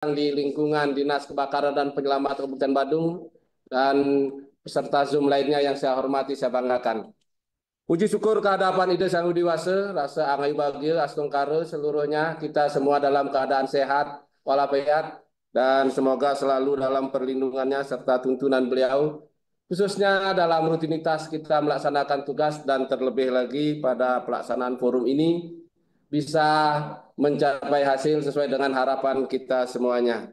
di lingkungan Dinas Kebakaran dan Penyelamatan Kabupaten Badung dan peserta Zoom lainnya yang saya hormati, saya banggakan. Puji syukur kehadapan Ida Sang Widi Wase, rasa angai bahagia, astungkara seluruhnya kita semua dalam keadaan sehat, walafiat, dan semoga selalu dalam perlindungannya serta tuntunan beliau, khususnya dalam rutinitas kita melaksanakan tugas dan terlebih lagi pada pelaksanaan forum ini bisa mencapai hasil sesuai dengan harapan kita semuanya.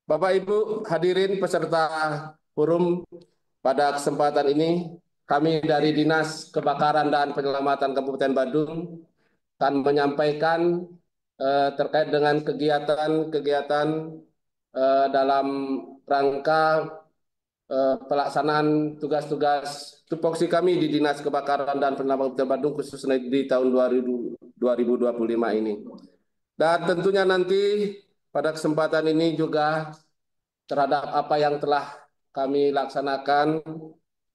Bapak Ibu hadirin peserta forum, pada kesempatan ini kami dari Dinas Kebakaran dan Penyelamatan Kabupaten Badung akan menyampaikan terkait dengan kegiatan-kegiatan dalam rangka pelaksanaan tugas-tugas tupoksi kami di Dinas Kebakaran dan Penyelamatan Kabupaten Badung khususnya di tahun 2025 ini. Dan tentunya nanti pada kesempatan ini juga terhadap apa yang telah kami laksanakan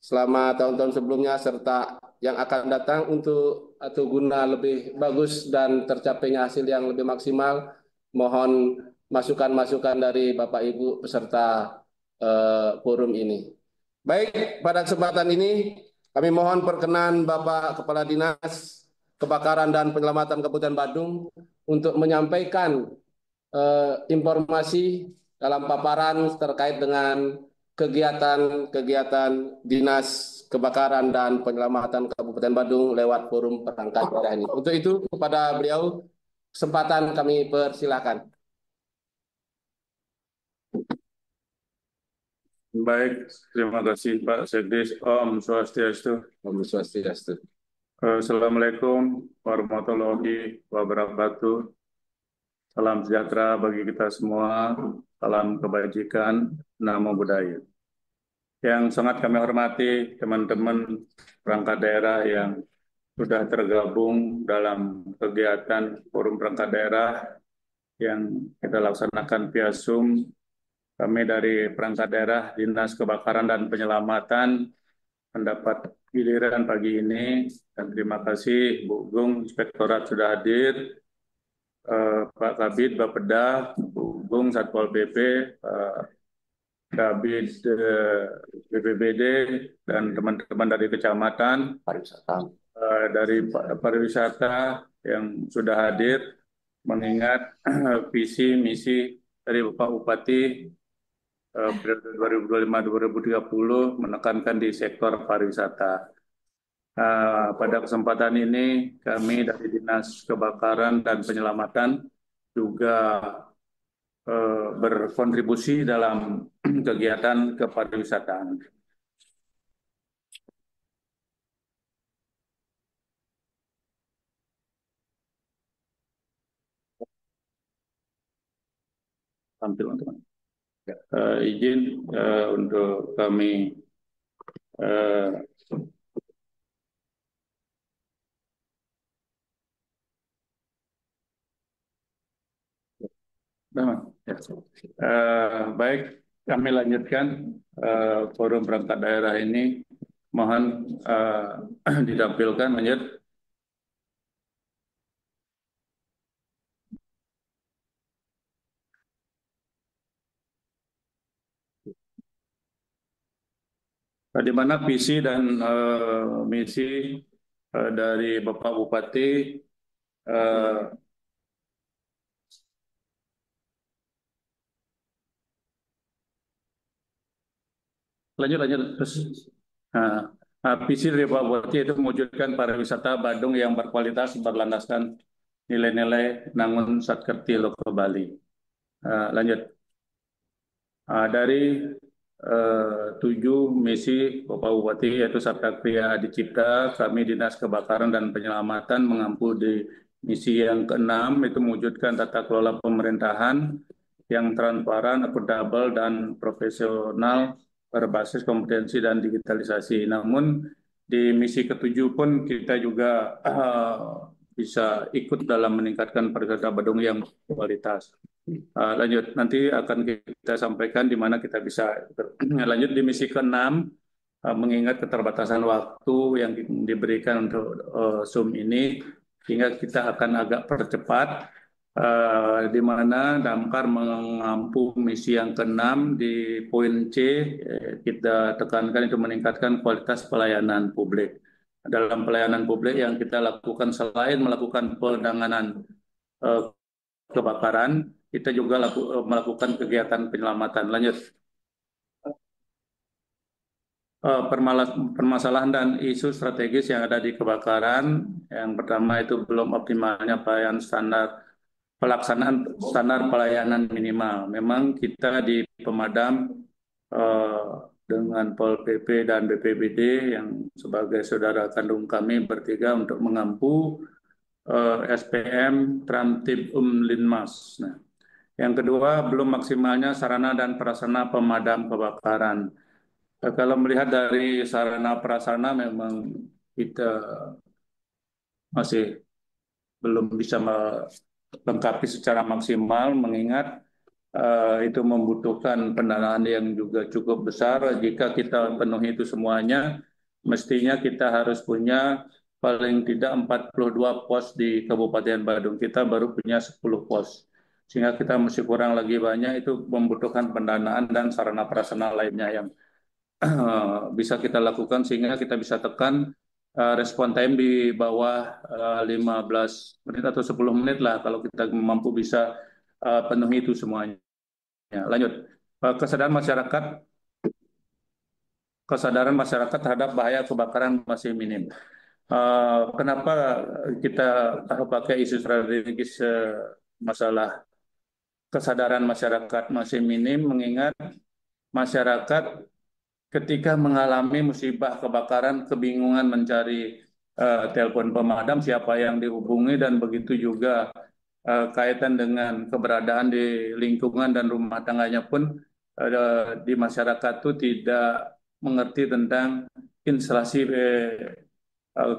selama tahun-tahun sebelumnya serta yang akan datang untuk atau guna lebih bagus dan tercapainya hasil yang lebih maksimal, mohon masukan-masukan dari Bapak Ibu peserta forum ini. Baik, pada kesempatan ini kami mohon perkenan Bapak Kepala Dinas Kebakaran dan Penyelamatan Kabupaten Badung untuk menyampaikan informasi dalam paparan terkait dengan kegiatan-kegiatan Dinas Kebakaran dan Penyelamatan Kabupaten Badung lewat forum perangkat daerah ini. Untuk itu kepada beliau kesempatan kami persilakan. Baik, terima kasih Pak Sekdes. Om Swastiastu. Om Swastiastu. Assalamualaikum warahmatullahi wabarakatuh. Salam sejahtera bagi kita semua. Salam kebajikan, namo buddhaya. Yang sangat kami hormati teman-teman perangkat daerah yang sudah tergabung dalam kegiatan forum perangkat daerah yang kita laksanakan via Zoom. Kami dari perangkat daerah Dinas Kebakaran dan Penyelamatan mendapat giliran pagi ini dan terima kasih Bu Gung Inspektorat sudah hadir, Pak Kabid Bapeda, Bu Gung Satpol PP, Pak Kabid BPBD dan teman-teman dari kecamatan, dari pariwisata yang sudah hadir, mengingat visi misi dari Bapak Bupati periode 2025-2030 menekankan di sektor pariwisata. Pada kesempatan ini kami dari Dinas Kebakaran dan Penyelamatan juga berkontribusi dalam kegiatan kepariwisataan. Tampil teman-teman. Izin untuk kami baik, kami lanjutkan forum perangkat daerah ini. Mohon ditampilkan lanjut. Di mana visi dan misi dari Bapak Bupati lanjut terus. Visi dari Bapak Bupati itu mewujudkan pariwisata Badung yang berkualitas berlandaskan nilai-nilai Nangun Satkerti Loko Bali. Lanjut. Dari 7 misi Bapak Bupati yaitu Sabta Kriya Adicipta, kami Dinas Kebakaran dan Penyelamatan mengampu di misi yang ke-6 itu mewujudkan tata kelola pemerintahan yang transparan, akuntabel, dan profesional berbasis kompetensi dan digitalisasi. Namun di misi ke-7 pun kita juga bisa ikut dalam meningkatkan pariwisata Badung yang berkualitas. Lanjut, nanti akan kita sampaikan di mana kita bisa lanjut di misi ke-6, mengingat keterbatasan waktu yang diberikan untuk Zoom ini, sehingga kita akan agak percepat di mana Damkar mengampu misi yang keenam di poin C, kita tekankan itu meningkatkan kualitas pelayanan publik. Dalam pelayanan publik yang kita lakukan selain melakukan penanganan eh, kebakaran, kita juga melakukan kegiatan penyelamatan. Lanjut. Permasalahan dan isu strategis yang ada di kebakaran. Yang pertama itu belum optimalnya pelayanan pelaksanaan standar pelayanan minimal. Memang kita di pemadam eh, dengan Pol PP dan BPBD yang sebagai saudara kandung kami bertiga untuk mengampu SPM Tramtib Linmas. Nah, yang kedua, belum maksimalnya sarana dan prasarana pemadam kebakaran. Kalau melihat dari sarana prasarana memang kita masih belum bisa melengkapi secara maksimal, mengingat itu membutuhkan pendanaan yang juga cukup besar. Jika kita penuhi itu semuanya, mestinya kita harus punya paling tidak 42 pos di Kabupaten Badung. Kita baru punya 10 pos. Sehingga kita masih kurang lagi banyak, itu membutuhkan pendanaan dan sarana prasarana lainnya yang bisa kita lakukan sehingga kita bisa tekan respon time di bawah 15 menit atau 10 menit lah kalau kita mampu bisa penuhi itu semuanya. Lanjut. Kesadaran masyarakat terhadap bahaya kebakaran masih minim. Kenapa kita pakai isu strategis masalah kesadaran masyarakat masih minim, mengingat masyarakat ketika mengalami musibah kebakaran, kebingungan mencari telepon pemadam, siapa yang dihubungi, dan begitu juga kaitan dengan keberadaan di lingkungan dan rumah tangganya pun di masyarakat itu tidak mengerti tentang instalasi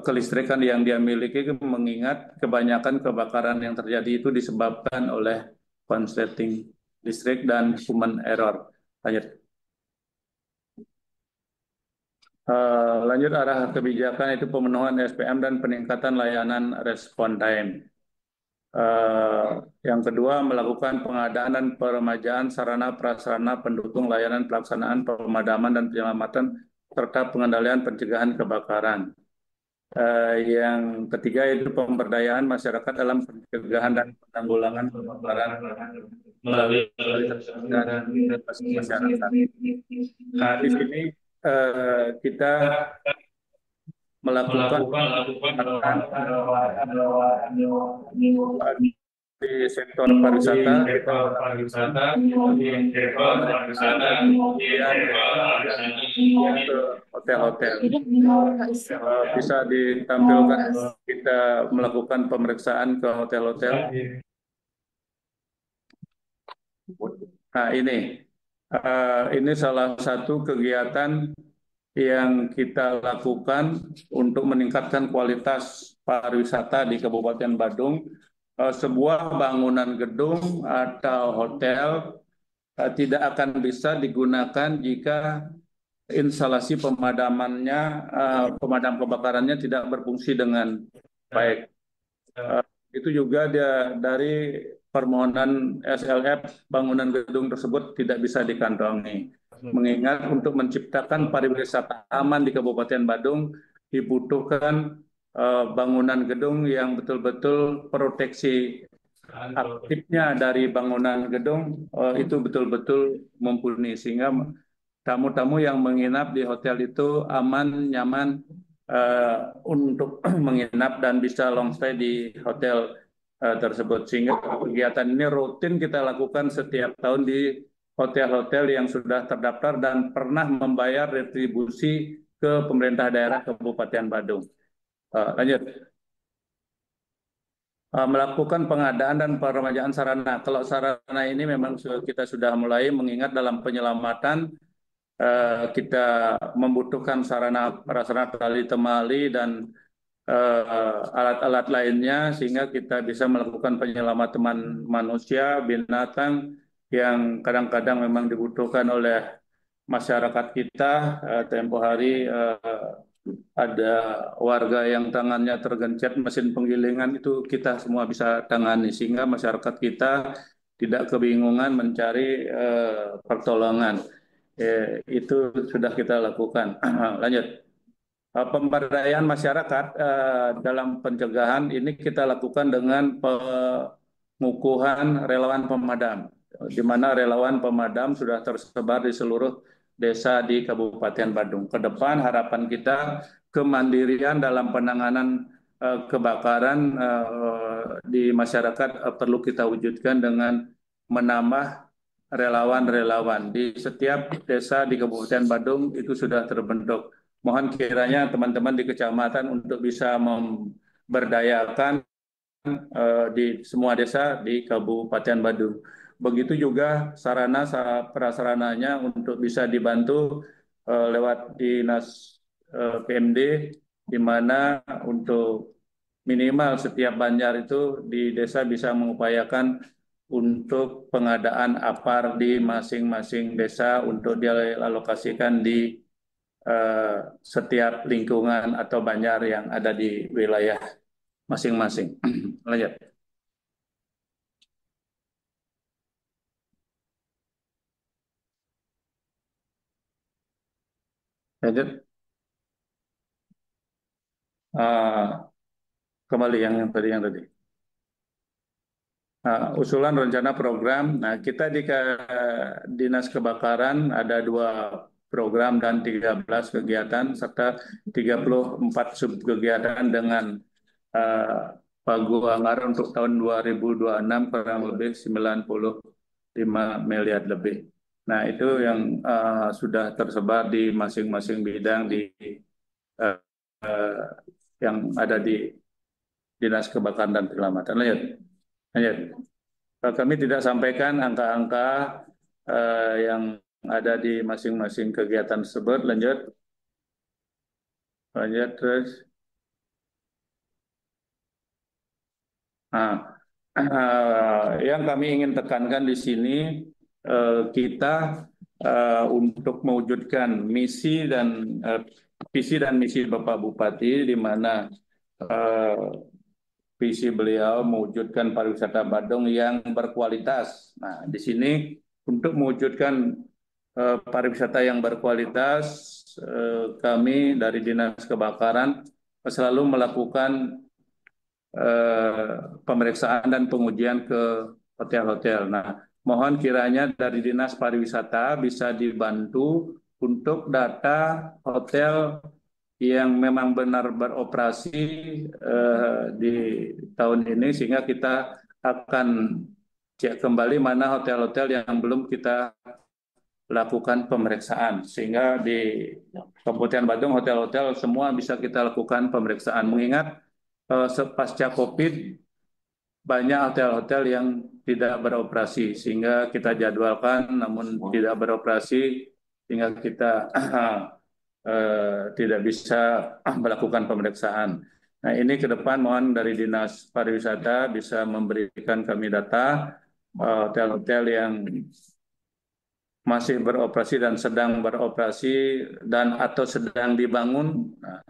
kelistrikan yang dia miliki, mengingat kebanyakan kebakaran yang terjadi itu disebabkan oleh konsleting listrik dan human error. Lanjut. Lanjut, arah kebijakan itu pemenuhan SPM dan peningkatan layanan respon time. Yang kedua, melakukan pengadaan dan peremajaan sarana prasarana pendukung layanan pelaksanaan pemadaman dan penyelamatan serta pengendalian pencegahan kebakaran. Yang ketiga itu pemberdayaan masyarakat dalam pencegahan dan penanggulangan kebakaran melalui dan masyarakat. Nah, di sini kita melakukan di sektor pariwisata, hotel-hotel. Bisa ditampilkan kita melakukan pemeriksaan ke hotel-hotel. Nah, ini salah satu kegiatan yang kita lakukan untuk meningkatkan kualitas pariwisata di Kabupaten Badung. Sebuah bangunan gedung atau hotel tidak akan bisa digunakan jika instalasi pemadam kebakarannya tidak berfungsi dengan baik. Itu juga dari permohonan SLF bangunan gedung tersebut tidak bisa dikantongi. Mengingat untuk menciptakan pariwisata aman di Kabupaten Badung dibutuhkan bangunan gedung yang betul-betul proteksi aktifnya dari bangunan gedung itu betul-betul mumpuni, sehingga tamu-tamu yang menginap di hotel itu aman, nyaman untuk menginap dan bisa long stay di hotel tersebut. Sehingga kegiatan ini rutin kita lakukan setiap tahun di hotel-hotel yang sudah terdaftar dan pernah membayar retribusi ke pemerintah daerah Kabupaten Badung. Lanjut. Melakukan pengadaan dan peremajaan sarana. Kalau sarana ini memang kita sudah mulai, mengingat dalam penyelamatan kita membutuhkan sarana prasarana tali temali dan alat-alat lainnya, sehingga kita bisa melakukan penyelamatan manusia, binatang yang kadang-kadang memang dibutuhkan oleh masyarakat kita. Tempo hari ada warga yang tangannya tergencet mesin penggilingan, itu kita semua bisa tangani sehingga masyarakat kita tidak kebingungan mencari pertolongan. Itu sudah kita lakukan. Lanjut. Pemberdayaan masyarakat dalam pencegahan ini kita lakukan dengan pengukuhan relawan pemadam, di mana relawan pemadam sudah tersebar di seluruh desa di Kabupaten Badung. Ke depan harapan kita kemandirian dalam penanganan kebakaran di masyarakat perlu kita wujudkan dengan menambah relawan-relawan. Di setiap desa di Kabupaten Badung itu sudah terbentuk. Mohon kiranya teman-teman di kecamatan untuk bisa memberdayakan di semua desa di Kabupaten Badung. Begitu juga sarana prasarananya untuk bisa dibantu lewat dinas PMD, di mana untuk minimal setiap banjar itu di desa bisa mengupayakan untuk pengadaan APAR di masing-masing desa untuk dialokasikan di setiap lingkungan atau banjar yang ada di wilayah masing-masing. Lanjut. Lanjut. Uh, Kembali yang tadi. Usulan rencana program. Nah, kita di Dinas Kebakaran ada 2 program dan 13 kegiatan serta 34 subkegiatan dengan pagu anggaran untuk tahun 2026 kurang lebih 95 miliar lebih. Nah, itu yang sudah tersebar di masing-masing bidang di uh, yang ada di Dinas Kebakaran dan Penyelamatan. Lanjut. Lanjut. Kami tidak sampaikan angka-angka yang ada di masing-masing kegiatan tersebut. Lanjut. Lanjut terus. Nah, yang kami ingin tekankan di sini, kita untuk mewujudkan misi dan visi dan misi Bapak Bupati, di mana visi beliau mewujudkan pariwisata Badung yang berkualitas. Nah, di sini untuk mewujudkan pariwisata yang berkualitas, kami dari Dinas Kebakaran selalu melakukan pemeriksaan dan pengujian ke hotel-hotel. Nah, mohon kiranya dari Dinas Pariwisata bisa dibantu untuk data hotel yang memang benar beroperasi di tahun ini, sehingga kita akan cek kembali mana hotel-hotel yang belum kita lakukan pemeriksaan, sehingga di Kabupaten Badung hotel-hotel semua bisa kita lakukan pemeriksaan. Mengingat pasca COVID banyak hotel-hotel yang tidak beroperasi, sehingga kita jadwalkan namun tidak beroperasi, sehingga kita tidak bisa melakukan pemeriksaan. Nah, ini ke depan mohon dari Dinas Pariwisata bisa memberikan kami data hotel-hotel yang masih beroperasi dan sedang beroperasi dan atau sedang dibangun. Nah,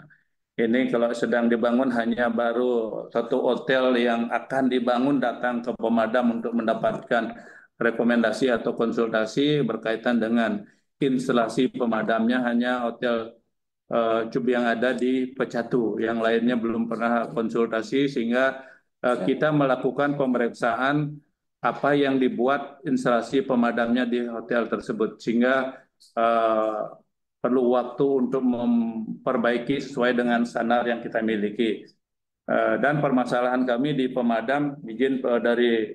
ini kalau sedang dibangun hanya baru satu hotel yang akan dibangun datang ke pemadam untuk mendapatkan rekomendasi atau konsultasi berkaitan dengan instalasi pemadamnya, hanya hotel Cub yang ada di Pecatu. Yang lainnya belum pernah konsultasi, sehingga kita melakukan pemeriksaan apa yang dibuat instalasi pemadamnya di hotel tersebut, sehingga perlu waktu untuk memperbaiki sesuai dengan standar yang kita miliki. Dan permasalahan kami di pemadam, izin dari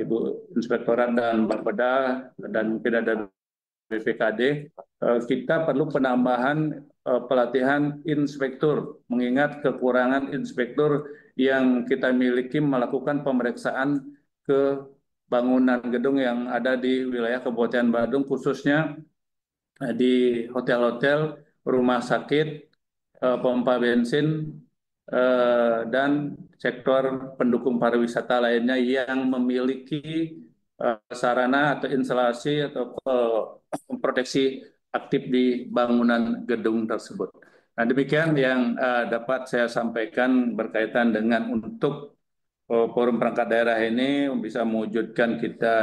Ibu Inspektorat dan Bapeda dan mungkin ada BPKD, kita perlu penambahan pelatihan inspektur, mengingat kekurangan inspektur yang kita miliki melakukan pemeriksaan ke bangunan gedung yang ada di wilayah Kabupaten Badung, khususnya di hotel-hotel, rumah sakit, pompa bensin, dan sektor pendukung pariwisata lainnya yang memiliki sarana atau instalasi atau proteksi aktif di bangunan gedung tersebut. Nah, demikian yang dapat saya sampaikan berkaitan dengan untuk forum perangkat daerah ini bisa mewujudkan kita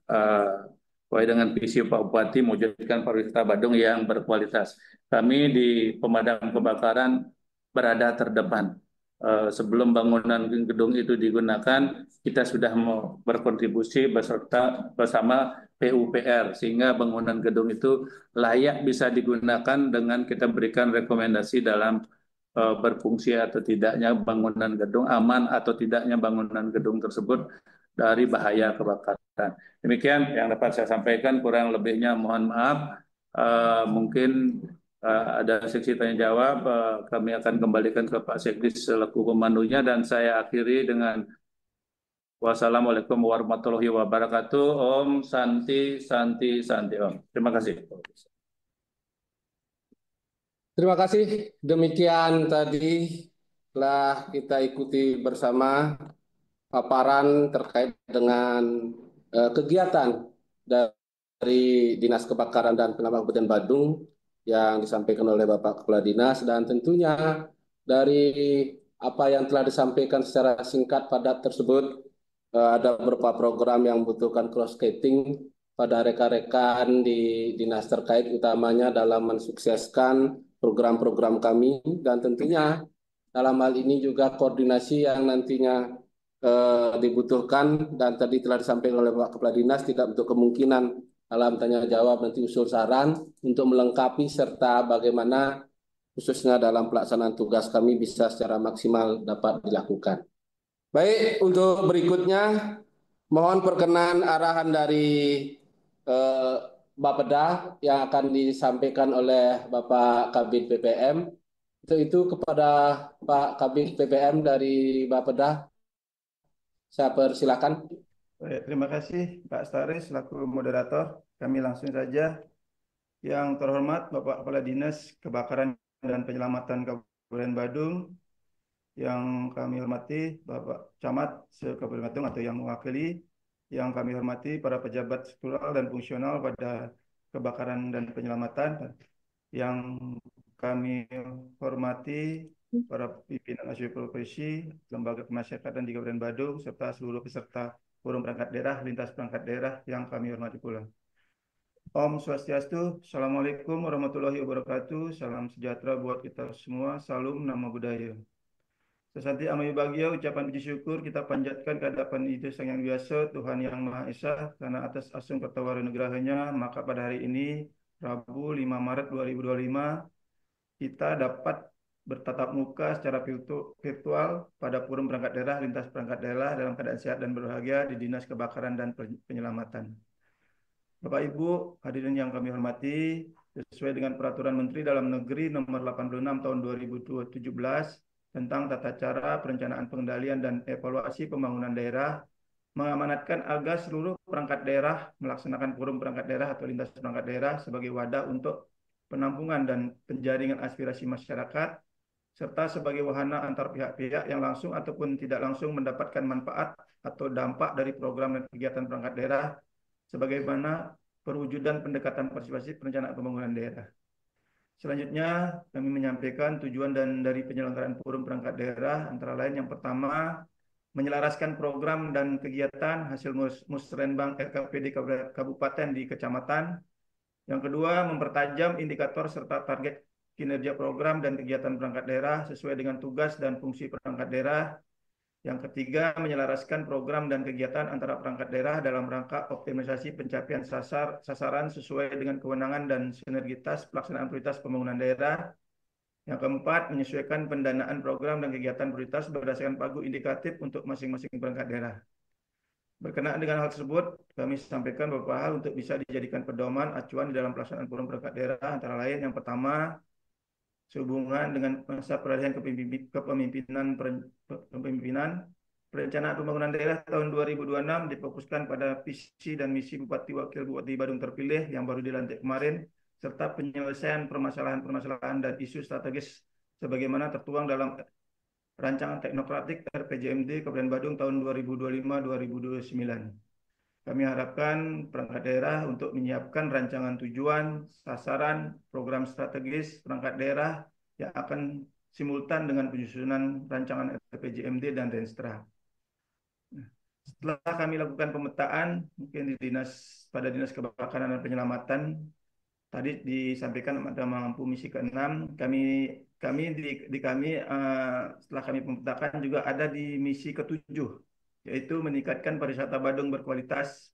sesuai dengan visi Pak Bupati mewujudkan pariwisata Badung yang berkualitas. Kami di pemadam kebakaran berada terdepan. Sebelum bangunan gedung itu digunakan, kita sudah mau berkontribusi beserta bersama PUPR sehingga bangunan gedung itu layak bisa digunakan dengan kita berikan rekomendasi dalam berfungsi atau tidaknya bangunan gedung, aman atau tidaknya bangunan gedung tersebut dari bahaya kebakaran. Demikian yang dapat saya sampaikan, kurang lebihnya mohon maaf. Mungkin ada seksi tanya jawab, kami akan kembalikan ke Pak Sekdis selaku komandonya dan saya akhiri dengan wassalamualaikum warahmatullahi wabarakatuh. Om Santi Santi Santi Om. Terima kasih. Terima kasih. Demikian tadi telah kita ikuti bersama paparan terkait dengan kegiatan dari Dinas Kebakaran dan Penanggulangan Kabupaten Badung yang disampaikan oleh Bapak Kepala Dinas dan tentunya dari apa yang telah disampaikan secara singkat padat tersebut ada beberapa program yang membutuhkan cross-cutting pada rekan-rekan di dinas terkait utamanya dalam mensukseskan program-program kami dan tentunya dalam hal ini juga koordinasi yang nantinya dibutuhkan dan tadi telah disampaikan oleh Pak Kepala Dinas tidak untuk kemungkinan dalam tanya jawab nanti usul saran untuk melengkapi serta bagaimana khususnya dalam pelaksanaan tugas kami bisa secara maksimal dapat dilakukan. Baik, untuk berikutnya mohon perkenan arahan dari eh, Bapeda yang akan disampaikan oleh Bapak Kabid PPM. Untuk itu kepada Pak Kabid PPM dari Bapeda, saya persilakan. Baik, terima kasih Pak Stari selaku moderator. Kami langsung saja. Yang terhormat Bapak Kepala Dinas Kebakaran dan Penyelamatan Kabupaten Badung, yang kami hormati Bapak Camat se-Kabupaten Badung atau yang mewakili, yang kami hormati para pejabat struktural dan fungsional pada kebakaran dan penyelamatan, yang kami hormati para pimpinan asosiasi profesi, lembaga kemasyarakatan di Kabupaten Badung, serta seluruh peserta forum perangkat daerah, lintas perangkat daerah yang kami hormati pula. Om Swastiastu, Assalamualaikum warahmatullahi wabarakatuh, salam sejahtera buat kita semua, salam nama budaya. Sesanti amal bahagia, ucapan puji syukur kita panjatkan ke hadapan Itu Sang Yang Biasa, Tuhan Yang Maha Esa, karena atas asung pertawaran nugerahnya, maka pada hari ini, Rabu 5 Maret 2025, kita dapat bertatap muka secara virtual pada forum perangkat daerah, lintas perangkat daerah dalam keadaan sehat dan berbahagia di Dinas Kebakaran dan Penyelamatan. Bapak Ibu, hadirin yang kami hormati, sesuai dengan Peraturan Menteri Dalam Negeri Nomor 86 Tahun 2017 tentang tata cara perencanaan pengendalian dan evaluasi pembangunan daerah, mengamanatkan agar seluruh perangkat daerah melaksanakan forum perangkat daerah atau lintas perangkat daerah sebagai wadah untuk penampungan dan penjaringan aspirasi masyarakat, serta sebagai wahana antar pihak-pihak yang langsung ataupun tidak langsung mendapatkan manfaat atau dampak dari program dan kegiatan perangkat daerah sebagaimana perwujudan pendekatan partisipasi perencanaan pembangunan daerah. Selanjutnya, kami menyampaikan tujuan dan dari penyelenggaraan forum perangkat daerah, antara lain yang pertama, menyelaraskan program dan kegiatan hasil musrenbang RKPD Kabupaten di kecamatan. Yang kedua, mempertajam indikator serta target kinerja program dan kegiatan perangkat daerah sesuai dengan tugas dan fungsi perangkat daerah. Yang ketiga, menyelaraskan program dan kegiatan antara perangkat daerah dalam rangka optimalisasi pencapaian sasaran sesuai dengan kewenangan dan sinergitas pelaksanaan prioritas pembangunan daerah. Yang keempat, menyesuaikan pendanaan program dan kegiatan prioritas berdasarkan pagu indikatif untuk masing-masing perangkat daerah. Berkenaan dengan hal tersebut, kami sampaikan beberapa hal untuk bisa dijadikan pedoman acuan di dalam pelaksanaan forum perangkat daerah, antara lain yang pertama, sehubungan dengan masa peralihan kepemimpinan perencanaan pembangunan daerah tahun 2026 difokuskan pada visi dan misi Bupati Wakil Bupati Badung terpilih yang baru dilantik kemarin, serta penyelesaian permasalahan-permasalahan dan isu strategis sebagaimana tertuang dalam rancangan teknokratik RPJMD Kabupaten Badung tahun 2025-2029. Kami harapkan perangkat daerah untuk menyiapkan rancangan tujuan, sasaran, program strategis perangkat daerah yang akan simultan dengan penyusunan rancangan RPJMD dan Renstra. Setelah kami lakukan pemetaan, mungkin pada Dinas Kebakaran dan Penyelamatan, tadi disampaikan ada mampu misi ke-6, setelah kami pemetakan juga ada di misi ke-7, yaitu meningkatkan pariwisata Badung berkualitas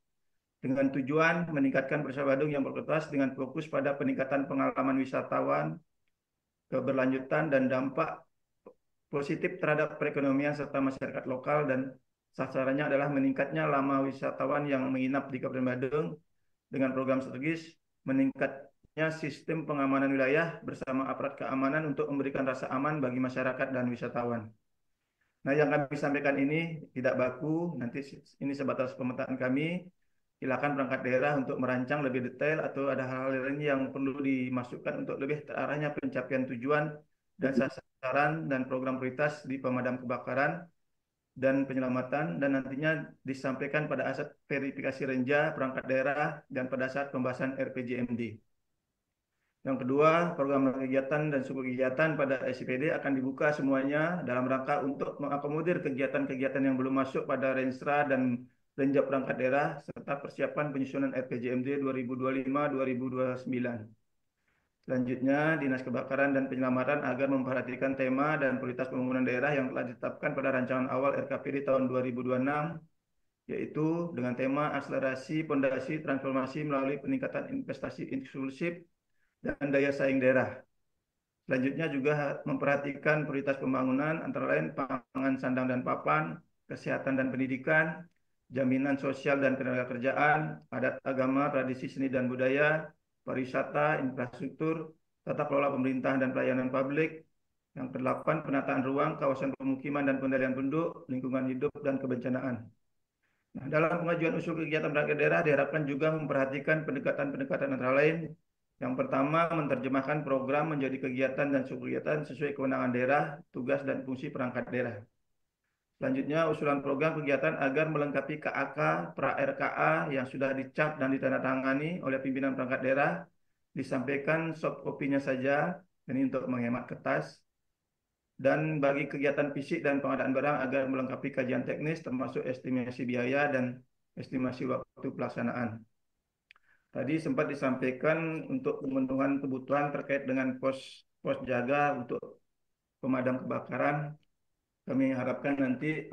dengan tujuan meningkatkan pariwisata Badung yang berkualitas dengan fokus pada peningkatan pengalaman wisatawan, keberlanjutan dan dampak positif terhadap perekonomian serta masyarakat lokal, dan sasarannya adalah meningkatnya lama wisatawan yang menginap di Kabupaten Badung dengan program strategis meningkatnya sistem pengamanan wilayah bersama aparat keamanan untuk memberikan rasa aman bagi masyarakat dan wisatawan. Nah, yang kami sampaikan ini tidak baku, nanti ini sebatas pemetaan kami. Silakan perangkat daerah untuk merancang lebih detail atau ada hal-hal lain yang perlu dimasukkan untuk lebih terarahnya pencapaian tujuan dan sasaran dan program prioritas di pemadam kebakaran dan penyelamatan, dan nantinya disampaikan pada saat verifikasi renja perangkat daerah dan pada saat pembahasan RPJMD. Yang kedua, program kegiatan dan subkegiatan pada SIPD akan dibuka semuanya dalam rangka untuk mengakomodir kegiatan-kegiatan yang belum masuk pada Renstra dan Renja perangkat daerah serta persiapan penyusunan RPJMD 2025-2029. Selanjutnya, Dinas Kebakaran dan Penyelamatan agar memperhatikan tema dan prioritas pembangunan daerah yang telah ditetapkan pada rancangan awal RKPD tahun 2026, yaitu dengan tema akselerasi pondasi transformasi melalui peningkatan investasi inklusif dan daya saing daerah. Selanjutnya juga memperhatikan prioritas pembangunan antara lain pangan, sandang dan papan, kesehatan dan pendidikan, jaminan sosial dan ketenagakerjaan, adat agama, tradisi seni dan budaya, pariwisata, infrastruktur, tata kelola pemerintahan dan pelayanan publik. Yang kedelapan, penataan ruang, kawasan pemukiman dan pengendalian penduduk, lingkungan hidup dan kebencanaan. Nah, dalam pengajuan usul kegiatan perangkat daerah diharapkan juga memperhatikan pendekatan-pendekatan antara lain. Yang pertama, menerjemahkan program menjadi kegiatan dan subkegiatan sesuai kewenangan daerah, tugas dan fungsi perangkat daerah. Selanjutnya, usulan program kegiatan agar melengkapi KAK, pra-RKA yang sudah dicap dan ditandatangani oleh pimpinan perangkat daerah, disampaikan soft copy-nya saja, ini untuk menghemat kertas. Dan bagi kegiatan fisik dan pengadaan barang agar melengkapi kajian teknis termasuk estimasi biaya dan estimasi waktu pelaksanaan. Tadi sempat disampaikan untuk pemenuhan kebutuhan terkait dengan pos jaga untuk pemadam kebakaran. Kami harapkan nanti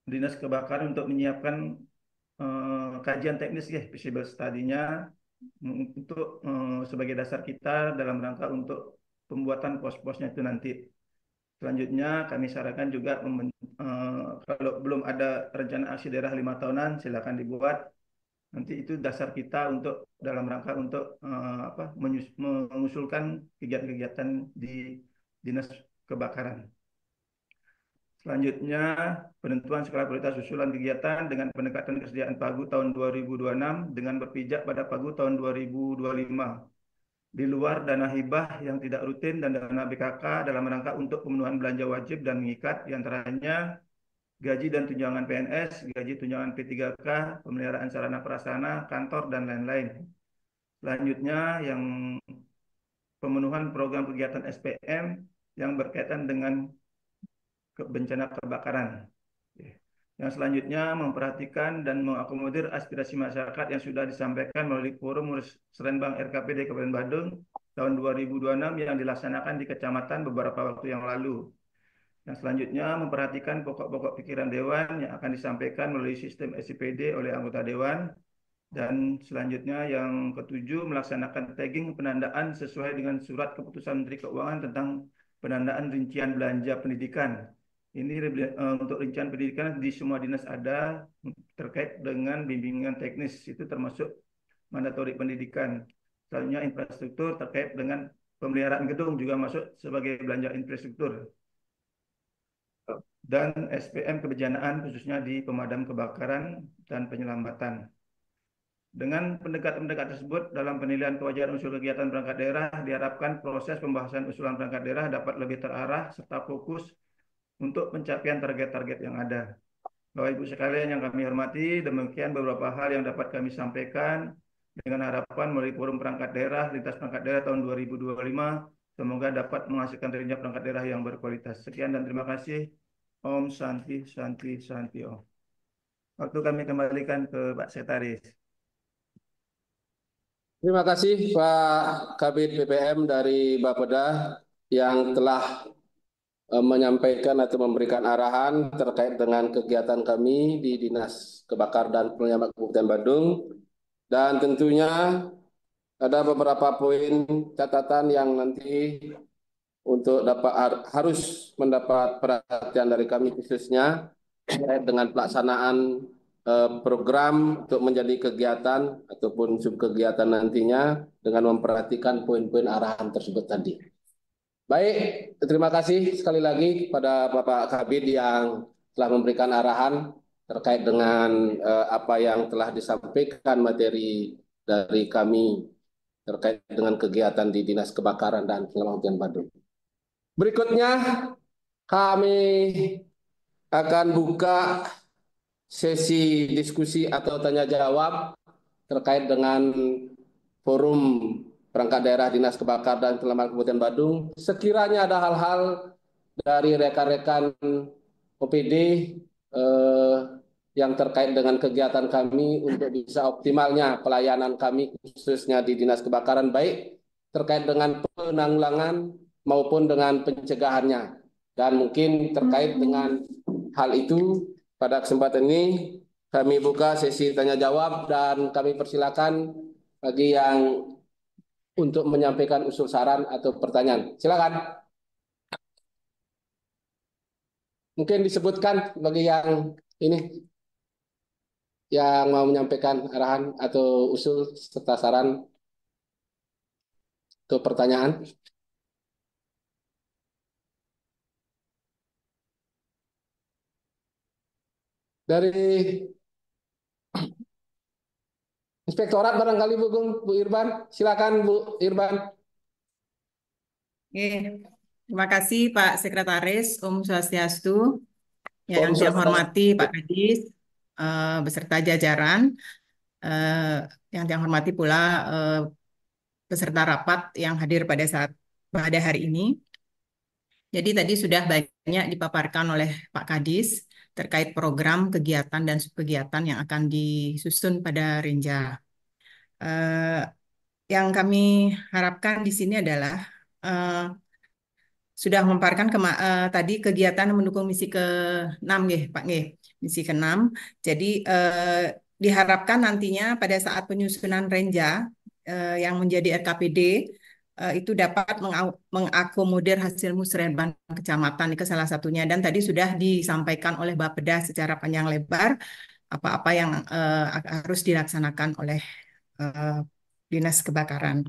Dinas Kebakaran untuk menyiapkan kajian teknis ya, feasible study-nya untuk sebagai dasar kita dalam rangka untuk pembuatan pos-posnya itu nanti. Selanjutnya kami sarankan juga kalau belum ada rencana aksi daerah 5 tahunan silakan dibuat. Nanti itu dasar kita untuk dalam rangka untuk mengusulkan kegiatan-kegiatan di Dinas Kebakaran. Selanjutnya, penentuan skala prioritas usulan kegiatan dengan pendekatan kesediaan pagu tahun 2026 dengan berpijak pada pagu tahun 2025. Di luar dana hibah yang tidak rutin dan dana BKK dalam rangka untuk pemenuhan belanja wajib dan mengikat, diantaranya gaji dan tunjangan PNS, gaji tunjangan P3K, pemeliharaan sarana prasarana, kantor, dan lain-lain. Selanjutnya, yang pemenuhan program kegiatan SPM yang berkaitan dengan bencana kebakaran. Yang selanjutnya memperhatikan dan mengakomodir aspirasi masyarakat yang sudah disampaikan melalui forum Musrenbang RKPD Kabupaten Badung tahun 2026 yang dilaksanakan di kecamatan beberapa waktu yang lalu. Yang selanjutnya memperhatikan pokok-pokok pikiran Dewan yang akan disampaikan melalui sistem SIPD oleh anggota Dewan. Dan selanjutnya yang ketujuh melaksanakan tagging penandaan sesuai dengan surat keputusan Menteri Keuangan tentang penandaan rincian belanja pendidikan. Ini untuk rincian pendidikan di semua dinas ada terkait dengan bimbingan teknis, itu termasuk mandatori pendidikan. Selanjutnya infrastruktur terkait dengan pemeliharaan gedung juga masuk sebagai belanja infrastruktur. Dan SPM kebencanaan khususnya di pemadam kebakaran dan penyelamatan. Dengan pendekatan-pendekatan tersebut dalam penilaian kewajaran usul kegiatan perangkat daerah diharapkan proses pembahasan usulan perangkat daerah dapat lebih terarah serta fokus untuk pencapaian target-target yang ada. Bapak Ibu sekalian yang kami hormati, demikian beberapa hal yang dapat kami sampaikan. dengan harapan melalui forum perangkat daerah, lintas perangkat daerah tahun 2025, semoga dapat menghasilkan renja perangkat daerah yang berkualitas. Sekian dan terima kasih. Om Santi Santi Santi Om. Waktu kami kembalikan ke Pak Sekretaris. Terima kasih Pak Kabid BPM dari Bapeda yang telah menyampaikan atau memberikan arahan terkait dengan kegiatan kami di Dinas Kebakaran dan Penyelamat Kabupaten Badung. Dan tentunya ada beberapa poin catatan yang nanti untuk harus mendapat perhatian dari kami khususnya terkait dengan pelaksanaan program untuk menjadi kegiatan ataupun subkegiatan nantinya dengan memperhatikan poin-poin arahan tersebut tadi. Baik, terima kasih sekali lagi kepada Bapak Kabid yang telah memberikan arahan terkait dengan apa yang telah disampaikan materi dari kami terkait dengan kegiatan di Dinas Kebakaran dan Penyelamatan Badung. Berikutnya kami akan buka sesi diskusi atau tanya jawab terkait dengan forum perangkat daerah Dinas Kebakaran dan Penyelamatan Kabupaten Badung. Sekiranya ada hal-hal dari rekan-rekan OPD yang terkait dengan kegiatan kami untuk bisa optimalnya pelayanan kami khususnya di Dinas Kebakaran baik terkait dengan penanggulangan maupun dengan pencegahannya. Dan mungkin terkait dengan hal itu pada kesempatan ini kami buka sesi tanya jawab dan kami persilakan bagi yang untuk menyampaikan usul saran atau pertanyaan. Silakan. Mungkin disebutkan bagi yang ini yang mau menyampaikan arahan atau usul serta saran atau pertanyaan. Dari Inspektorat barangkali Bu Irban, silakan Bu Irban. Oke, terima kasih Pak Sekretaris, Om Swastiastu. Om Yang saya Swastiastu. hormati Pak Kadis beserta jajaran, yang saya hormati pula peserta rapat yang hadir pada hari ini. Jadi tadi sudah banyak dipaparkan oleh Pak Kadis terkait program, kegiatan, dan subkegiatan yang akan disusun pada Renja. Yang kami harapkan di sini adalah sudah memaparkan tadi kegiatan mendukung misi ke-6 Pak misi ke-6. Jadi diharapkan nantinya pada saat penyusunan Renja yang menjadi RKPD itu dapat mengakomodir hasil musrenban kecamatan ke salah satunya, dan tadi sudah disampaikan oleh Bapeda secara panjang lebar apa-apa yang harus dilaksanakan oleh Dinas Kebakaran.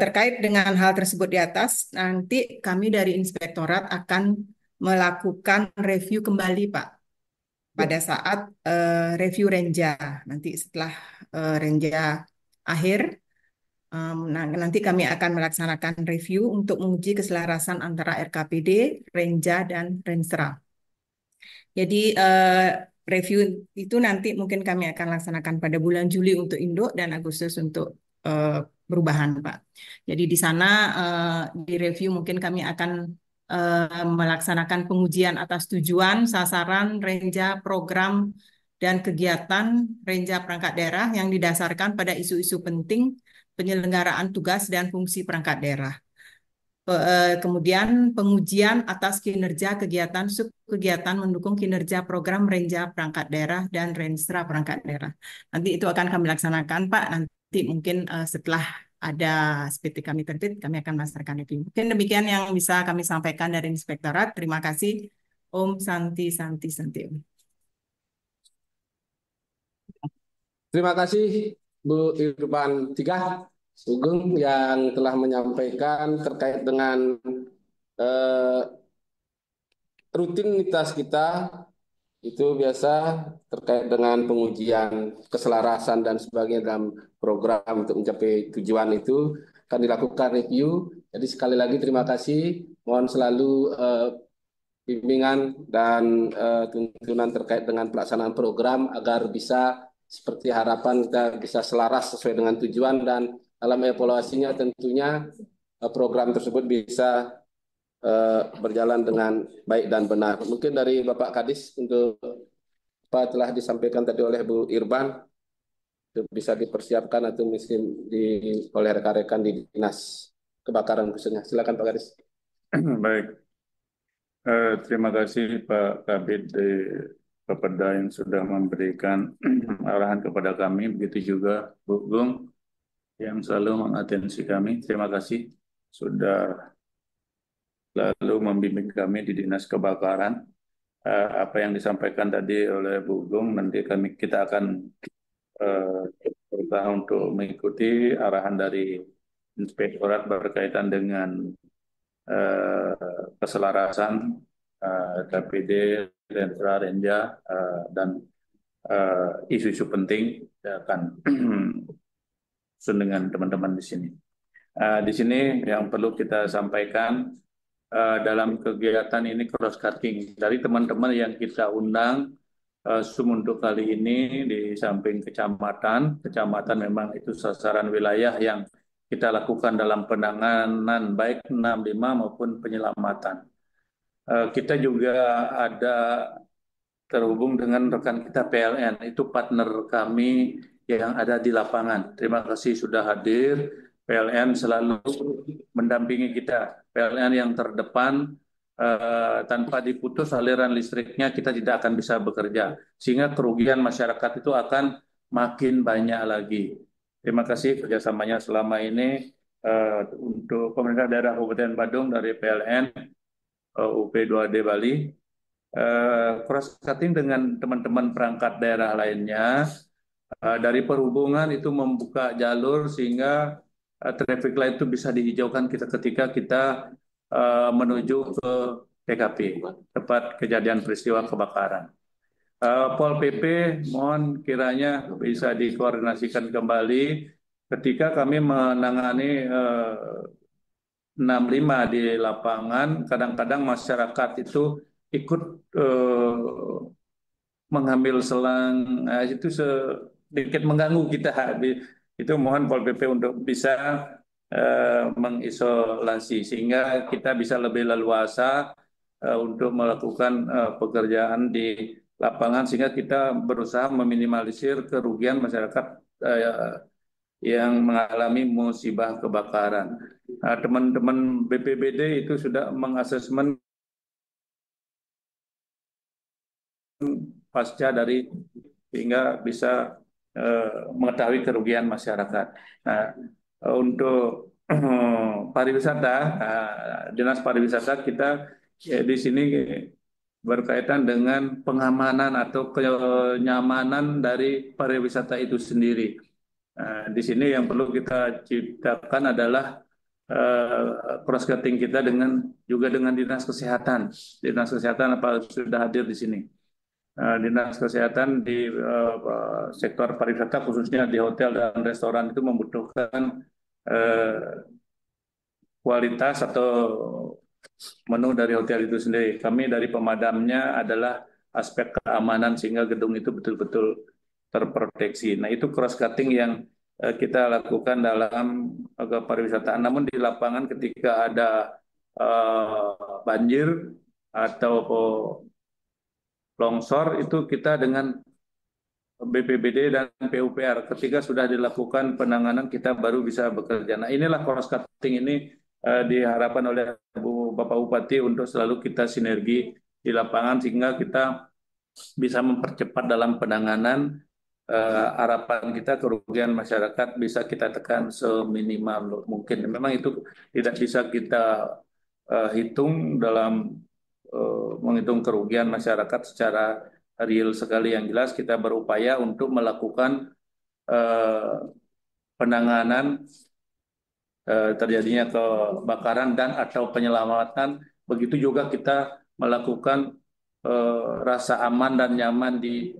Terkait dengan hal tersebut di atas, nanti kami dari Inspektorat akan melakukan review kembali, Pak, pada saat review Renja. Nanti setelah Renja akhir, nanti kami akan melaksanakan review untuk menguji keselarasan antara RKPD, Renja, dan Renstra. Jadi review itu nanti mungkin kami akan laksanakan pada bulan Juli untuk induk dan Agustus untuk perubahan, Pak. Jadi di sana di review mungkin kami akan melaksanakan pengujian atas tujuan, sasaran, renja, program, dan kegiatan renja perangkat daerah yang didasarkan pada isu-isu penting penyelenggaraan tugas dan fungsi perangkat daerah. Kemudian pengujian atas kinerja kegiatan subkegiatan mendukung kinerja program renja perangkat daerah dan renstra perangkat daerah. Nanti itu akan kami laksanakan, Pak. Nanti mungkin setelah ada SPT kami terbit, kami akan melaksanakan itu. Mungkin demikian yang bisa kami sampaikan dari Inspektorat. Terima kasih. Om Santi Santi Santi. Terima kasih Bu Irban Sugeng yang telah menyampaikan terkait dengan rutinitas kita itu biasa terkait dengan pengujian keselarasan dan sebagainya dalam program untuk mencapai tujuan itu akan dilakukan review. Jadi sekali lagi terima kasih. Mohon selalu bimbingan dan tuntunan terkait dengan pelaksanaan program agar bisa seperti harapan kita bisa selaras sesuai dengan tujuan, dan dalam evaluasinya tentunya program tersebut bisa berjalan dengan baik dan benar. Mungkin dari Bapak Kadis untuk apa telah disampaikan tadi oleh Bu Irban itu bisa dipersiapkan atau mungkin oleh rekan-rekan di dinas kebakaran khususnya. Silakan Pak Kadis. Baik, terima kasih Pak Kabid Bapeda yang sudah memberikan arahan kepada kami, begitu juga Bu Gung yang selalu mengatensi kami. Terima kasih sudah lalu membimbing kami di Dinas Kebakaran. Apa yang disampaikan tadi oleh Bu Gung, nanti kita akan berusaha untuk mengikuti arahan dari Inspektorat berkaitan dengan keselarasan KPD, Rentra, Renja, dan isu-isu penting akan dengan teman-teman di sini. Di sini yang perlu kita sampaikan dalam kegiatan ini cross cutting dari teman-teman yang kita undang untuk kali ini di samping kecamatan memang itu sasaran wilayah yang kita lakukan dalam penanganan baik 65 maupun penyelamatan. Kita juga ada terhubung dengan rekan kita PLN, itu partner kami yang ada di lapangan. Terima kasih sudah hadir. PLN selalu mendampingi kita. PLN yang terdepan, tanpa diputus aliran listriknya kita tidak akan bisa bekerja. Sehingga kerugian masyarakat itu akan makin banyak lagi. Terima kasih kerjasamanya selama ini untuk pemerintah daerah Kabupaten Badung dari PLN, UP2D Bali. Cross cutting dengan teman-teman perangkat daerah lainnya dari perhubungan itu membuka jalur sehingga traffic light itu bisa dihijaukan ketika kita menuju ke TKP tempat kejadian peristiwa kebakaran. Pol PP mohon kiranya bisa dikoordinasikan kembali ketika kami menangani 65 di lapangan. Kadang-kadang masyarakat itu ikut mengambil selang, itu sedikit mengganggu kita. Itu mohon Pol PP untuk bisa mengisolasi sehingga kita bisa lebih leluasa untuk melakukan pekerjaan di lapangan sehingga kita berusaha meminimalisir kerugian masyarakat yang mengalami musibah kebakaran. Teman-teman BPBD itu sudah mengasesmen pasca dari sehingga bisa mengetahui kerugian masyarakat. Nah, untuk pariwisata, Dinas Pariwisata kita di sini berkaitan dengan pengamanan atau kenyamanan dari pariwisata itu sendiri. Di sini yang perlu kita ciptakan adalah cross cutting kita juga dengan Dinas Kesehatan. Dinas Kesehatan apa sudah hadir di sini? Dinas Kesehatan di sektor pariwisata khususnya di hotel dan restoran itu membutuhkan kualitas atau menu dari hotel itu sendiri. Kami dari pemadamnya adalah aspek keamanan sehingga gedung itu betul-betul terproteksi. Nah, itu cross cutting yang kita lakukan dalam pariwisataan. Namun di lapangan ketika ada banjir atau longsor itu kita dengan BPBD dan PUPR ketika sudah dilakukan penanganan kita baru bisa bekerja. Nah, inilah cross cutting ini diharapkan oleh Bapak Bupati untuk selalu kita sinergi di lapangan sehingga kita bisa mempercepat dalam penanganan. Harapan kita kerugian masyarakat bisa kita tekan seminimal mungkin. Memang itu tidak bisa kita hitung dalam menghitung kerugian masyarakat secara real sekali. Yang jelas kita berupaya untuk melakukan penanganan terjadinya kebakaran dan atau penyelamatan. Begitu juga kita melakukan rasa aman dan nyaman di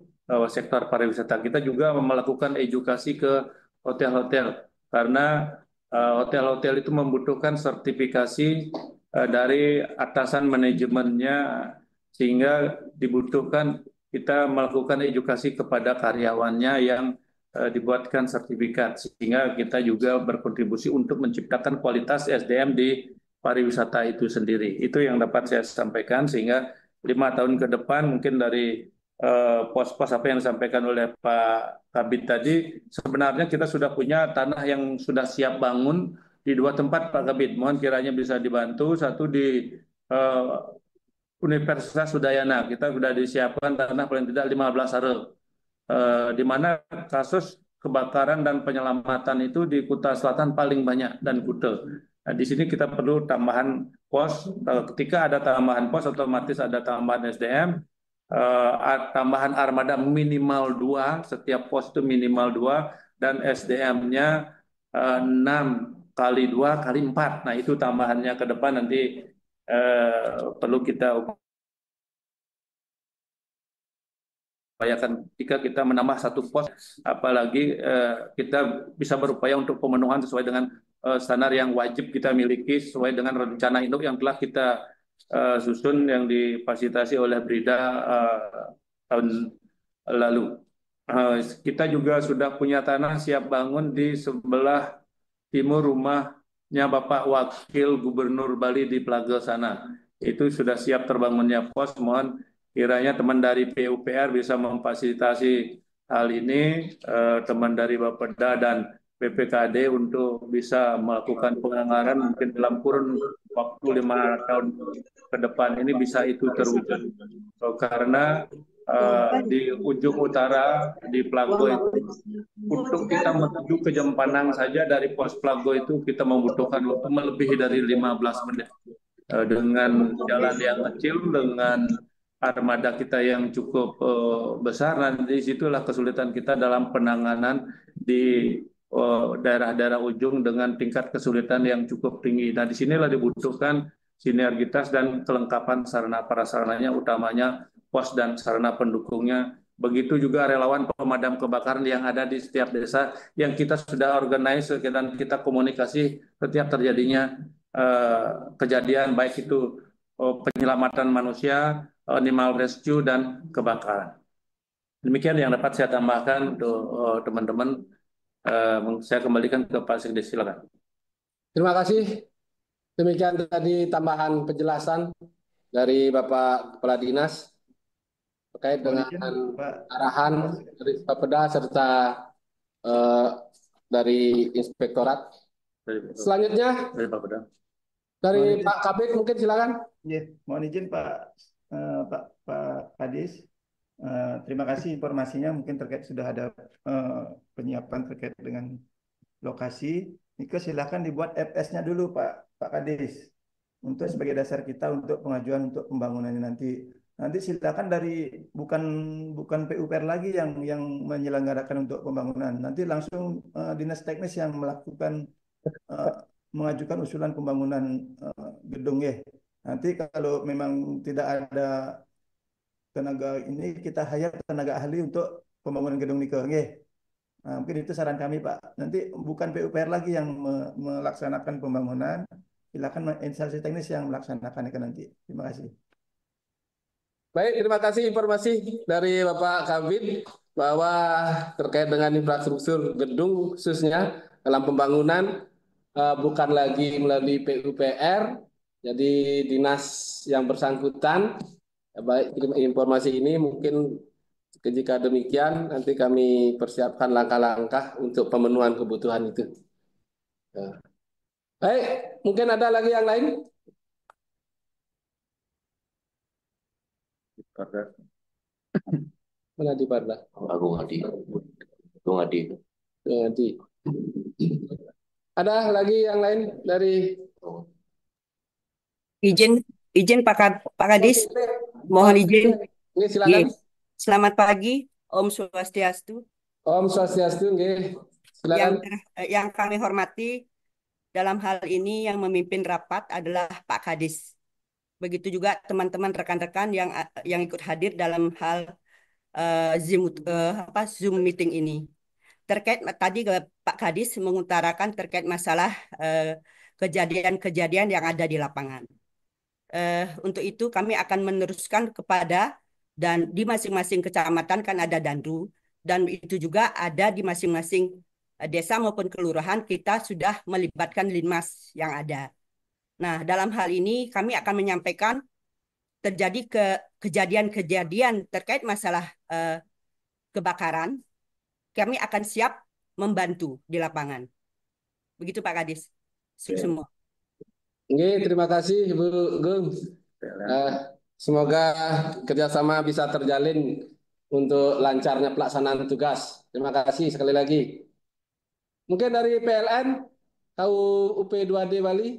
sektor pariwisata. Kita juga melakukan edukasi ke hotel-hotel karena hotel-hotel itu membutuhkan sertifikasi dari atasan manajemennya sehingga dibutuhkan kita melakukan edukasi kepada karyawannya yang dibuatkan sertifikat, sehingga kita juga berkontribusi untuk menciptakan kualitas SDM di pariwisata itu sendiri. Itu yang dapat saya sampaikan, sehingga 5 tahun ke depan mungkin dari pos-pos apa yang disampaikan oleh Pak Kabit tadi, sebenarnya kita sudah punya tanah yang sudah siap bangun di 2 tempat, Pak Kabit. Mohon kiranya bisa dibantu. Satu di eh, Universitas Udayana, kita sudah disiapkan tanah paling tidak 15 are, di mana kasus kebakaran dan penyelamatan itu di Kuta Selatan paling banyak dan Kuta. Nah, di sini kita perlu tambahan pos. Ketika ada tambahan pos, otomatis ada tambahan SDM, tambahan armada minimal 2, setiap pos itu minimal 2, dan SDM-nya 6 kali 2 kali 4. Nah, itu tambahannya ke depan nanti perlu kita upayakan. Jika kita menambah 1 pos, apalagi kita bisa berupaya untuk pemenuhan sesuai dengan standar yang wajib kita miliki sesuai dengan rencana induk yang telah kita susun yang difasilitasi oleh Brida tahun lalu. Kita juga sudah punya tanah siap bangun di sebelah timur rumahnya Bapak Wakil Gubernur Bali di Plaga sana. Itu sudah siap terbangunnya pos. Mohon kiranya teman dari PUPR bisa memfasilitasi hal ini, teman dari Bapeda dan PPKD untuk bisa melakukan penganggaran mungkin dalam kurun waktu 5 tahun ke depan ini bisa itu terwujud. Karena di ujung utara di Plago itu, untuk kita menuju ke Jempanang saja dari pos Plago itu kita membutuhkan waktu melebihi dari 15 menit. Dengan jalan yang kecil, dengan armada kita yang cukup besar, nanti disitulah kesulitan kita dalam penanganan di daerah-daerah ujung dengan tingkat kesulitan yang cukup tinggi. Nah, disinilah dibutuhkan sinergitas dan kelengkapan sarana prasarananya, utamanya pos dan sarana pendukungnya. Begitu juga relawan pemadam kebakaran yang ada di setiap desa yang kita sudah organize dan kita komunikasi setiap terjadinya kejadian, baik itu penyelamatan manusia, animal rescue, dan kebakaran. Demikian yang dapat saya tambahkan untuk teman-teman. Saya kembalikan ke Pak Sekdes, silakan. Terima kasih. Demikian tadi tambahan penjelasan dari Bapak Kepala Dinas terkait Mohon dengan izin, Pak. arahan dari Bapeda serta dari Inspektorat. Selanjutnya Dari Bapeda. dari Pak Kabit mungkin silakan. Mohon izin Pak Kadis. Terima kasih informasinya. Mungkin terkait sudah ada penyiapan terkait dengan lokasi. Nike silakan dibuat FS-nya dulu Pak Kadis, untuk sebagai dasar kita untuk pengajuan untuk pembangunannya nanti. Nanti silakan dari bukan PUPR lagi yang menyelenggarakan untuk pembangunan. Nanti langsung dinas teknis yang melakukan mengajukan usulan pembangunan gedung ya. Nanti kalau memang tidak ada tenaga ini, kita hire tenaga ahli untuk pembangunan gedung Nike. Nah, mungkin itu saran kami Pak. Nanti bukan PUPR lagi yang melaksanakan pembangunan, silakan instansi teknis yang melaksanakan itu nanti. Terima kasih. Baik, terima kasih informasi dari Bapak Kabit bahwa terkait dengan infrastruktur gedung khususnya dalam pembangunan bukan lagi melalui PUPR, jadi dinas yang bersangkutan. Baik, informasi ini mungkin jika demikian nanti kami persiapkan langkah-langkah untuk pemenuhan kebutuhan itu. Baik, mungkin ada lagi yang lain? Mana di Parda? Aku ngadi. Aku ngadi. Ngadi. Ada lagi yang lain dari Izin Pak Kadis, mohon izin. Ini silakan. Selamat pagi, Om Swastiastu. Om Swastiastu, silakan. Yang kami hormati dalam hal ini yang memimpin rapat adalah Pak Kadis. Begitu juga teman-teman rekan-rekan yang ikut hadir dalam hal Zoom meeting ini. Terkait tadi Pak Kadis mengutarakan terkait masalah kejadian-kejadian yang ada di lapangan. Untuk itu kami akan meneruskan kepada Dan di masing-masing kecamatan kan ada dandu, dan itu juga ada di masing-masing desa maupun kelurahan kita sudah melibatkan linmas yang ada. Nah, dalam hal ini kami akan menyampaikan terjadi kejadian-kejadian terkait masalah kebakaran, kami akan siap membantu di lapangan. Begitu Pak Kadis. Semua. Oke, terima kasih Ibu Gung. Semoga kerjasama bisa terjalin untuk lancarnya pelaksanaan tugas. Terima kasih sekali lagi. Mungkin dari PLN, tahu UP2D Bali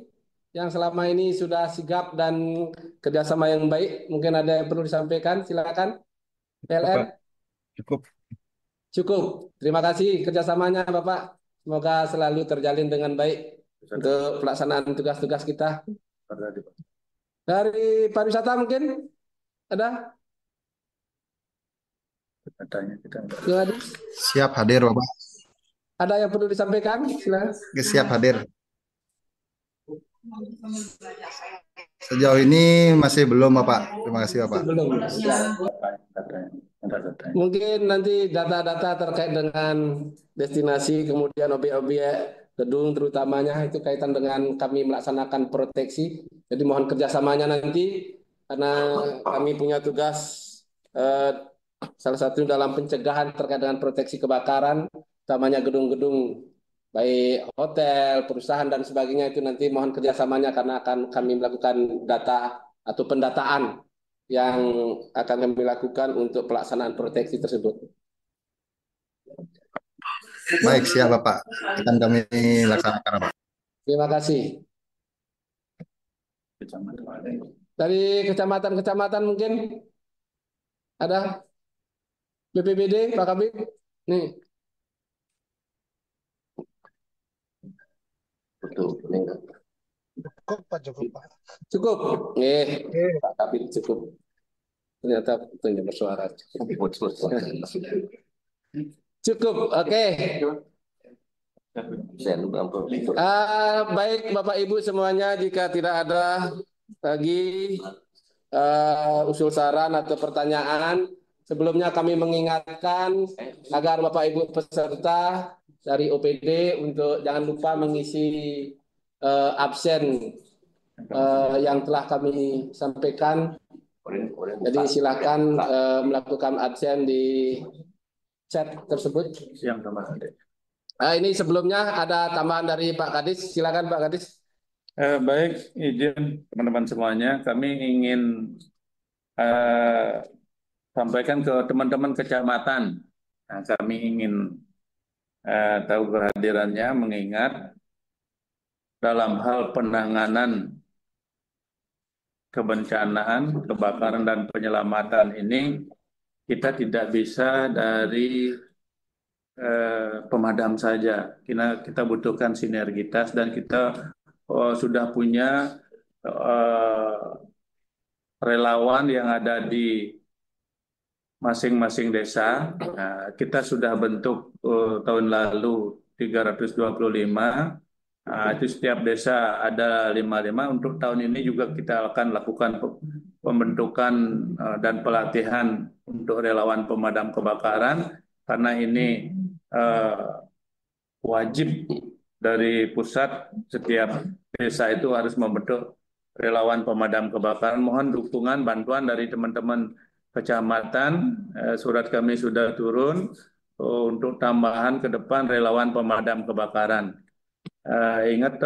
yang selama ini sudah sigap dan kerjasama yang baik, mungkin ada yang perlu disampaikan, silakan. PLN. Cukup. Cukup. Terima kasih kerjasamanya Bapak. Semoga selalu terjalin dengan baik untuk pelaksanaan tugas-tugas kita. Dari pariwisata mungkin ada? Siap hadir, Bapak. Ada yang perlu disampaikan? Silakan. Siap hadir. Sejauh ini masih belum, Bapak. Terima kasih, Bapak. Belum. Mungkin nanti data-data terkait dengan destinasi, kemudian objek-objek gedung terutamanya itu kaitan dengan kami melaksanakan proteksi. Jadi mohon kerjasamanya nanti karena kami punya tugas salah satu dalam pencegahan terkait dengan proteksi kebakaran, utamanya gedung-gedung baik hotel, perusahaan dan sebagainya itu nanti mohon kerjasamanya karena akan kami melakukan data atau pendataan yang akan kami lakukan untuk pelaksanaan proteksi tersebut. Baik, siap Bapak. Akan kami laksanakan, Bapak. Terima kasih. Dari kecamatan-kecamatan mungkin ada BPBD, Pak Kabit. Nih. Cukup Pak, cukup Pak. Cukup. Pak Kabit cukup. Ternyata punya bersuara. Cukup. Oke. Baik Bapak Ibu semuanya, jika tidak ada lagi usul saran atau pertanyaan, sebelumnya kami mengingatkan agar Bapak Ibu peserta dari OPD untuk jangan lupa mengisi absen yang telah kami sampaikan. Jadi silakan melakukan absen di chat tersebut. Ini sebelumnya ada tambahan dari Pak Kadis. Silakan Pak Kadis. Baik, izin teman-teman semuanya, kami ingin sampaikan ke teman-teman kecamatan. Nah, kami ingin tahu kehadirannya, mengingat dalam hal penanganan kebencanaan, kebakaran, dan penyelamatan ini, kita tidak bisa dari pemadam saja. Kita butuhkan sinergitas dan kita sudah punya relawan yang ada di masing-masing desa. Nah, kita sudah bentuk tahun lalu 325. Itu setiap desa ada 55. Untuk tahun ini juga kita akan lakukan pembentukan dan pelatihan untuk relawan pemadam kebakaran, karena ini wajib dari pusat, setiap desa itu harus membentuk relawan pemadam kebakaran. Mohon dukungan, bantuan dari teman-teman kecamatan. Surat kami sudah turun untuk tambahan ke depan relawan pemadam kebakaran. Ingat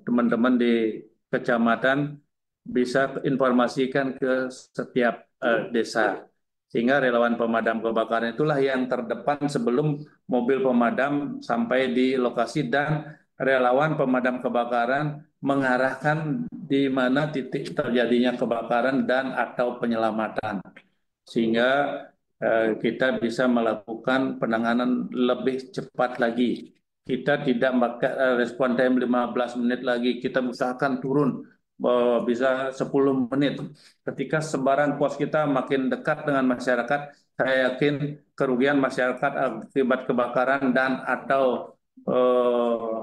teman-teman di kecamatan bisa informasikan ke setiap desa, sehingga relawan pemadam kebakaran itulah yang terdepan sebelum mobil pemadam sampai di lokasi, dan relawan pemadam kebakaran mengarahkan di mana titik terjadinya kebakaran dan atau penyelamatan, sehingga kita bisa melakukan penanganan lebih cepat lagi. Kita tidak respon time 15 menit lagi, kita usahakan turun bisa 10 menit. Ketika sebaran pos kita makin dekat dengan masyarakat, saya yakin kerugian masyarakat akibat kebakaran dan atau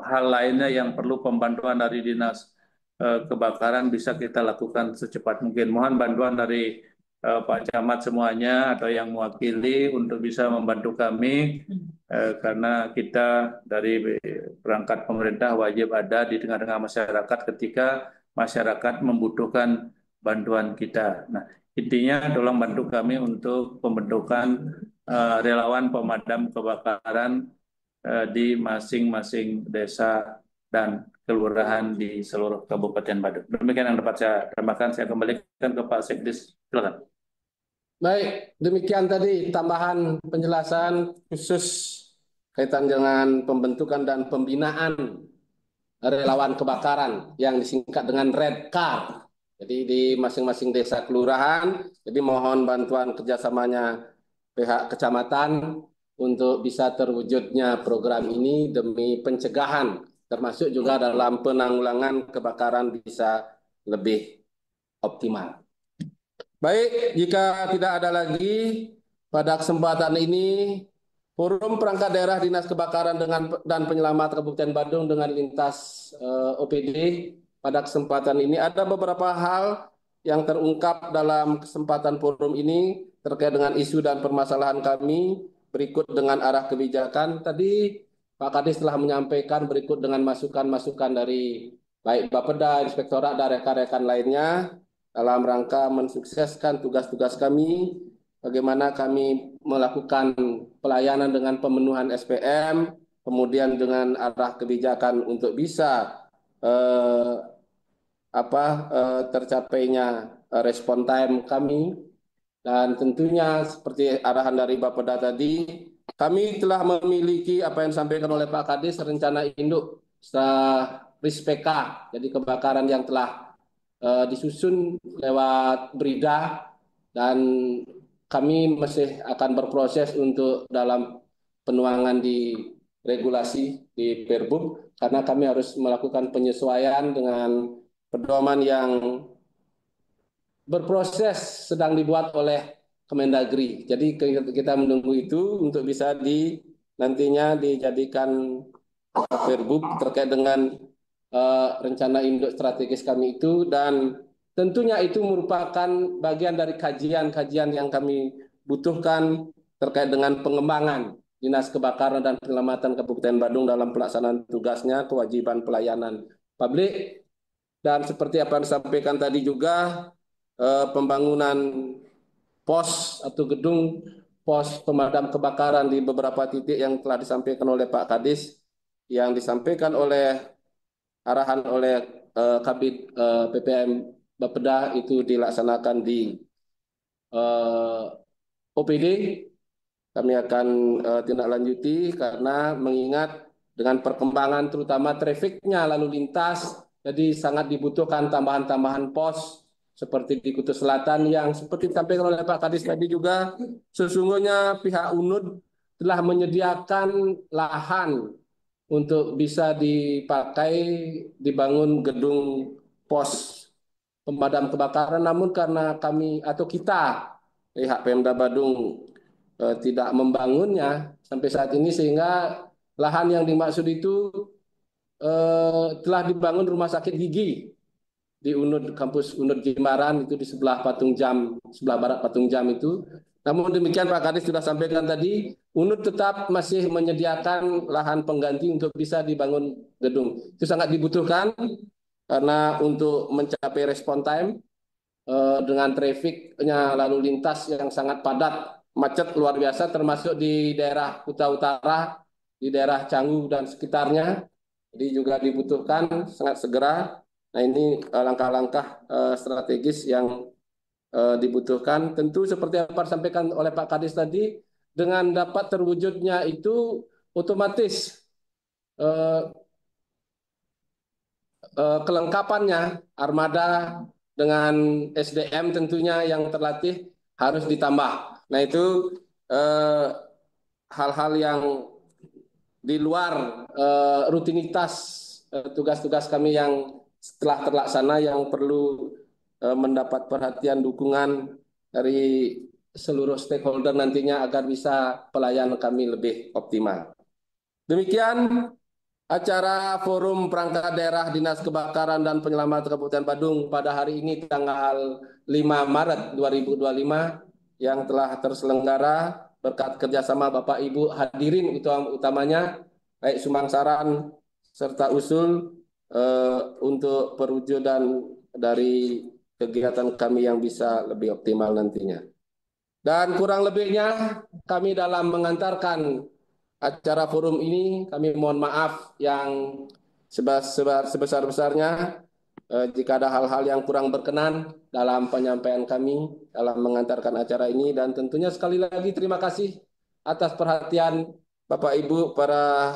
hal lainnya yang perlu pembantuan dari dinas kebakaran bisa kita lakukan secepat mungkin. Mohon bantuan dari Pak Camat semuanya atau yang mewakili untuk bisa membantu kami karena kita dari perangkat pemerintah wajib ada di tengah-tengah masyarakat ketika masyarakat membutuhkan bantuan kita. Nah, intinya tolong bantu kami untuk pembentukan relawan pemadam kebakaran di masing-masing desa dan kelurahan di seluruh Kabupaten Badung. Demikian yang dapat saya tambahkan. Saya kembalikan ke Pak Sekdis. Silakan. Baik, demikian tadi tambahan penjelasan khusus kaitan dengan pembentukan dan pembinaan relawan kebakaran yang disingkat dengan Red Car. Jadi di masing-masing desa kelurahan, jadi mohon bantuan kerjasamanya pihak kecamatan untuk bisa terwujudnya program ini demi pencegahan, termasuk juga dalam penanggulangan kebakaran bisa lebih optimal. Baik, jika tidak ada lagi pada kesempatan ini, Forum Perangkat Daerah Dinas Kebakaran dan Penyelamat Kabupaten Badung dengan lintas OPD pada kesempatan ini ada beberapa hal yang terungkap dalam kesempatan forum ini terkait dengan isu dan permasalahan kami berikut dengan arah kebijakan. Tadi Pak Kadis telah menyampaikan berikut dengan masukan-masukan dari baik Bapeda, Inspektorat, dan rekan-rekan lainnya dalam rangka mensukseskan tugas-tugas kami, bagaimana kami melakukan pelayanan dengan pemenuhan SPM, kemudian dengan arah kebijakan untuk bisa tercapainya respon time kami, dan tentunya seperti arahan dari Bapeda tadi, kami telah memiliki apa yang disampaikan oleh Pak Kadis, rencana induk Rispeka, jadi kebakaran yang telah disusun lewat Brida, dan kami masih akan berproses untuk dalam penuangan di regulasi di Perbub karena kami harus melakukan penyesuaian dengan pedoman yang berproses sedang dibuat oleh Kemendagri. Jadi kita menunggu itu untuk bisa nantinya dijadikan Perbub terkait dengan rencana induk strategis kami itu, dan tentunya itu merupakan bagian dari kajian-kajian yang kami butuhkan terkait dengan pengembangan Dinas Kebakaran dan Penyelamatan Kabupaten Badung dalam pelaksanaan tugasnya, kewajiban pelayanan publik, dan seperti apa yang disampaikan tadi juga pembangunan pos atau gedung pos pemadam kebakaran di beberapa titik yang telah disampaikan oleh Pak Kadis, yang disampaikan oleh arahan oleh Kabid PPM Bapeda itu dilaksanakan di OPD. Kami akan tindak lanjuti karena mengingat dengan perkembangan terutama trafiknya lalu lintas, jadi sangat dibutuhkan tambahan-tambahan pos seperti di Kutub Selatan yang seperti disampaikan oleh Pak Kadis tadi juga, sesungguhnya pihak UNUD telah menyediakan lahan untuk bisa dipakai dibangun gedung pos pemadam kebakaran, namun karena kami atau kita pihak Pemda Badung tidak membangunnya sampai saat ini, sehingga lahan yang dimaksud itu telah dibangun rumah sakit gigi di UNUD, kampus UNUD Jimbaran itu di sebelah Patung Jam, sebelah barat Patung Jam itu. Namun demikian Pak Kadis sudah sampaikan tadi, UNUD tetap masih menyediakan lahan pengganti untuk bisa dibangun gedung. Itu sangat dibutuhkan karena untuk mencapai respon time dengan trafiknya lalu lintas yang sangat padat, macet luar biasa, termasuk di daerah Kuta Utara, di daerah Canggu dan sekitarnya. Jadi juga dibutuhkan sangat segera. Nah, ini langkah-langkah strategis yang dibutuhkan. Tentu seperti apa disampaikan oleh Pak Kadis tadi, dengan dapat terwujudnya itu otomatis kelengkapannya armada dengan SDM tentunya yang terlatih harus ditambah. Nah, itu hal-hal yang di luar rutinitas tugas-tugas kami yang setelah terlaksana yang perlu mendapat perhatian dukungan dari seluruh stakeholder nantinya agar bisa pelayanan kami lebih optimal. Demikian acara Forum Perangkat Daerah Dinas Kebakaran dan Penyelamatan Kabupaten Badung pada hari ini tanggal 5 Maret 2025 yang telah terselenggara berkat kerjasama Bapak Ibu hadirin utamanya baik sumangsaran serta usul untuk perwujudan dari kegiatan kami yang bisa lebih optimal nantinya. Dan kurang lebihnya kami dalam mengantarkan acara forum ini, kami mohon maaf yang sebesar-besarnya jika ada hal-hal yang kurang berkenan dalam penyampaian kami dalam mengantarkan acara ini. Dan tentunya sekali lagi terima kasih atas perhatian Bapak Ibu para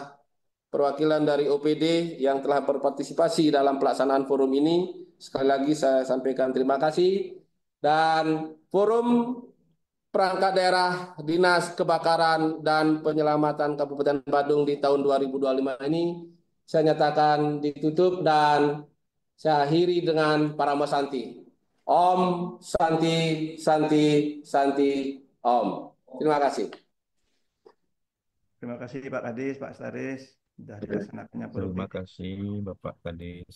perwakilan dari OPD yang telah berpartisipasi dalam pelaksanaan forum ini. Sekali lagi saya sampaikan terima kasih. Dan forum Perangkat Daerah Dinas Kebakaran dan Penyelamatan Kabupaten Badung di tahun 2025 ini saya nyatakan ditutup dan saya akhiri dengan Parama Santi. Om Santi Santi Santi Om. Terima kasih. Terima kasih Pak Kadis, Pak Staris, sudah dilaksanakannya forum Terima ini. kasih Bapak Kadis.